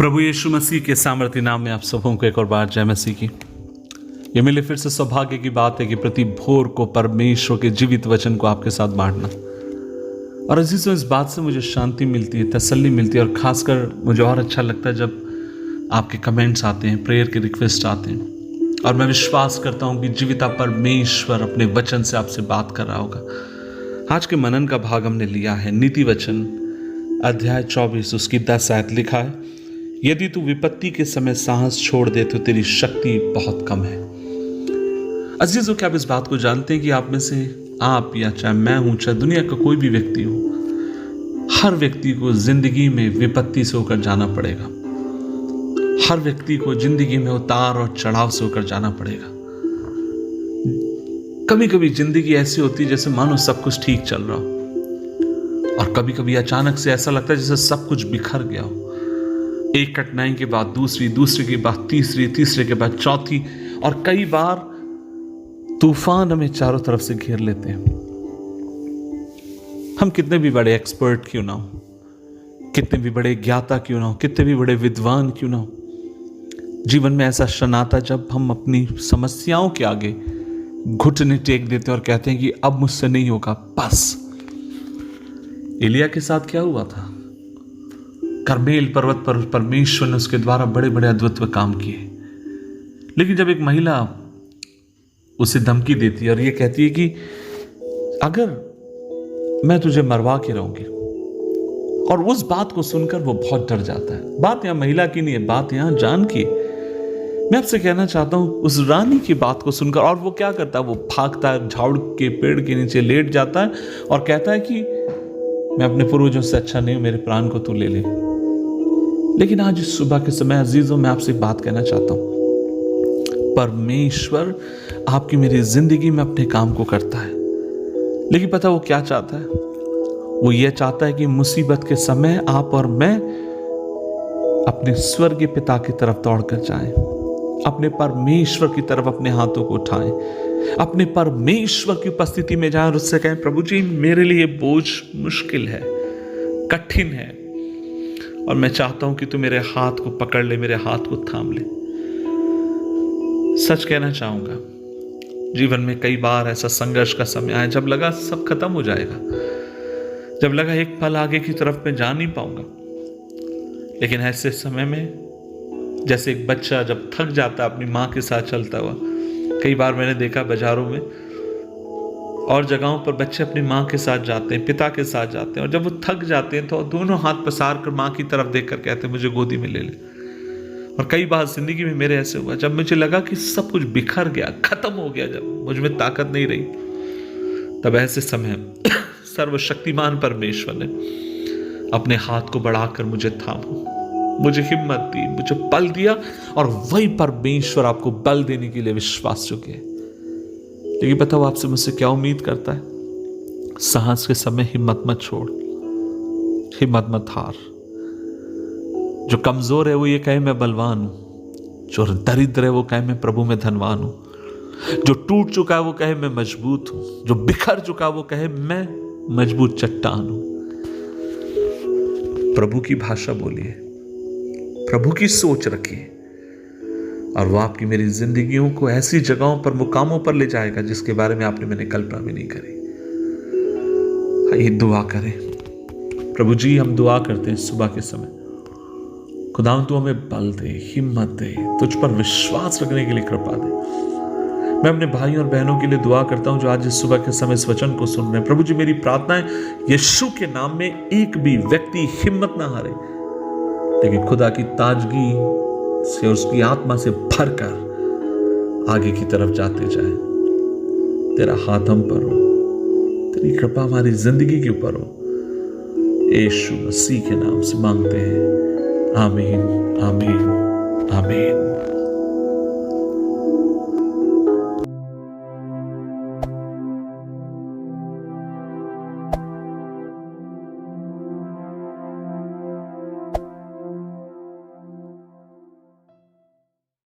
प्रभु यीशु मसीह के सामर्थ्य नाम में आप सबों को एक और बार जय मसीह की। ये मेरे फिर से सौभाग्य की बात है कि प्रति भोर को परमेश्वर के जीवित वचन को आपके साथ बांटना। और अजीजों, इस बात से मुझे शांति मिलती है, तसल्ली मिलती है, और खासकर मुझे और अच्छा लगता है जब आपके कमेंट्स आते हैं, प्रेयर के रिक्वेस्ट आते हैं। और मैं विश्वास करता हूँ कि जीविता परमेश्वर अपने वचन से आपसे बात कर रहा होगा। आज के मनन का भाग हमने लिया है नीति वचन अध्याय 24, उसकी 10 आयत। लिखा है, यदि तू विपत्ति के समय साहस छोड़ दे तो तेरी शक्ति बहुत कम है। अजीजों, क्या आप इस बात को जानते हैं कि आप में से आप या चाहे मैं हूं, चाहे दुनिया का कोई भी व्यक्ति हो, हर व्यक्ति को जिंदगी में विपत्ति से होकर जाना पड़ेगा। हर व्यक्ति को जिंदगी में उतार और चढ़ाव से होकर जाना पड़ेगा। कभी कभी जिंदगी ऐसी होती है जैसे मानो सब कुछ ठीक चल रहा हो, और कभी कभी अचानक से ऐसा लगता है जैसे सब कुछ बिखर गया हो। एक कठिनाई के बाद दूसरी, दूसरे के बाद तीसरी, तीसरे के बाद चौथी, और कई बार तूफान हमें चारों तरफ से घेर लेते हैं। हम कितने भी बड़े एक्सपर्ट क्यों ना हो, कितने भी बड़े ज्ञाता क्यों ना हो, कितने भी बड़े विद्वान क्यों ना हो, जीवन में ऐसा क्षण आता जब हम अपनी समस्याओं के आगे घुटने टेक देते हैं और कहते हैं कि अब मुझसे नहीं होगा, बस। एलिया के साथ क्या हुआ था? करमेल पर्वत पर परमेश्वर ने उसके द्वारा बड़े बड़े अद्भुत काम किए, लेकिन जब एक महिला उसे धमकी देती है और ये कहती है कि अगर मैं तुझे मरवा के रहूंगी, और उस बात को सुनकर वो बहुत डर जाता है। बात यहां महिला की नहीं है, बात यहां जान की। मैं आपसे कहना चाहता हूं, उस रानी की बात को सुनकर, और वो क्या करता है, वो भागता है, झाड़ के पेड़ के नीचे लेट जाता है और कहता है कि मैं अपने पूर्वजों से अच्छा नहीं हूं, मेरे प्राण को तू ले ले। लेकिन आज इस सुबह के समय अजीजों, मैं आपसे एक बात कहना चाहता हूं, परमेश्वर आपकी मेरी जिंदगी में अपने काम को करता है। लेकिन पता वो क्या चाहता है? वो ये चाहता है कि मुसीबत के समय आप और मैं अपने स्वर्गीय पिता की तरफ दौड़कर जाएं, अपने परमेश्वर की तरफ अपने हाथों को उठाएं, अपने परमेश्वर की उपस्थिति में जाएं और उससे कहें, प्रभु जी मेरे लिए बोझ मुश्किल है, कठिन है, और मैं चाहता हूं कि तू मेरे हाथ को पकड़ ले, मेरे हाथ को थाम ले। सच कहना चाहूंगा, जीवन में कई बार ऐसा संघर्ष का समय आया जब लगा सब खत्म हो जाएगा, जब लगा एक पल आगे की तरफ मैं जा नहीं पाऊंगा। लेकिन ऐसे समय में जैसे एक बच्चा जब थक जाता है अपनी माँ के साथ चलता हुआ, कई बार मैंने देखा बाजारों में और जगहों पर बच्चे अपनी माँ के साथ जाते हैं, पिता के साथ जाते हैं, और जब वो थक जाते हैं तो दोनों हाथ पसार कर माँ की तरफ देखकर कहते हैं, मुझे गोदी में ले ले। और कई बार जिंदगी में मेरे ऐसे हुआ जब मुझे लगा कि सब कुछ बिखर गया, खत्म हो गया, जब मुझ में ताकत नहीं रही, तब ऐसे समय सर्वशक्तिमान परमेश्वर ने अपने हाथ को बढ़ाकर मुझे थामा, मुझे हिम्मत दी, मुझे बल दिया, और वही परमेश्वर आपको बल देने के लिए विश्वास चुके हैं। लेकिन बताओ आपसे मुझसे क्या उम्मीद करता है? साहस के समय हिम्मत मत छोड़, हिम्मत मत हार। जो कमजोर है वो ये कहे मैं बलवान हूं, जो दरिद्र है वो कहे मैं प्रभु में धनवान हूं, जो टूट चुका है वो कहे मैं मजबूत हूं, जो बिखर चुका है वो कहे मैं मजबूत चट्टान हूं। प्रभु की भाषा बोलिए, प्रभु की सोच रखिए, और वो आपकी मेरी जिंदगियों को ऐसी जगहों पर, मुकामों पर ले जाएगा जिसके बारे में आपने मैंने कल्पना भी नहीं करी। आइए दुआ करें। प्रभु जी, हम दुआ करते हैं सुबह के समय, खुदावंद तू हमें बल दे, हिम्मत दे, तुझ पर विश्वास रखने के लिए कृपा दे। मैं अपने भाइयों और बहनों के लिए दुआ करता हूं जो आज इस सुबह के समय इस वचन को सुन रहे हैं। प्रभु जी, मेरी प्रार्थना है यीशु के नाम में एक भी व्यक्ति हिम्मत ना हारे, लेकिन खुदा की ताजगी से, उसकी आत्मा से भरकर आगे की तरफ जाते जाए। तेरा हाथ हम पर हो, तेरी कृपा हमारी जिंदगी के ऊपर हो। यीशु मसीह के नाम से मांगते हैं, आमीन, आमीन, आमीन।